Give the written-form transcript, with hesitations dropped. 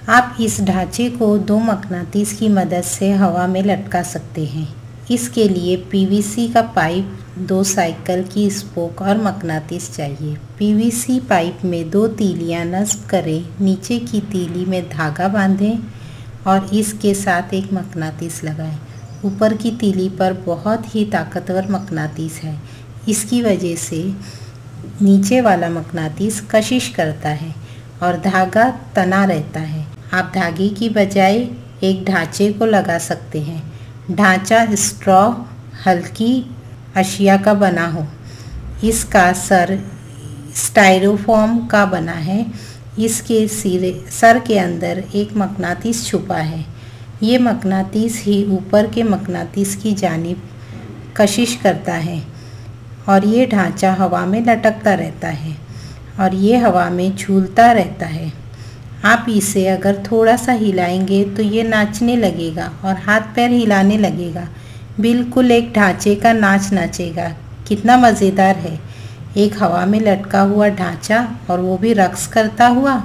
आप इस ढांचे को दो मकनातीस की मदद से हवा में लटका सकते हैं। इसके लिए पीवीसी का पाइप, 2 साइकिल की स्पोक और मकनातीस चाहिए। पीवीसी पाइप में 2 तीलियां नस्ब करें, नीचे की तीली में धागा बांधें और इसके साथ एक मकनातीस लगाएं। ऊपर की तीली पर बहुत ही ताकतवर मकनातीस है, इसकी वजह से नीचे वाला मकनातीस कशिश करता है और धागा तना रहता है। आप धागे की बजाय एक ढांचे को लगा सकते हैं। ढांचा स्ट्रॉ, हल्की अशिया का बना हो। इसका सर स्टाइरोफोम का बना है। इसके सर के अंदर एक मकनातीस छुपा है। ये मकनातीस ही ऊपर के मकनातीस की जानिब कशिश करता है और ये ढांचा हवा में लटकता रहता है और ये हवा में झूलता रहता है। आप इसे अगर थोड़ा सा हिलाएंगे तो ये नाचने लगेगा और हाथ पैर हिलाने लगेगा। बिल्कुल एक ढांचे का नाच नाचेगा। कितना मज़ेदार है, एक हवा में लटका हुआ ढांचा और वो भी रक्स करता हुआ।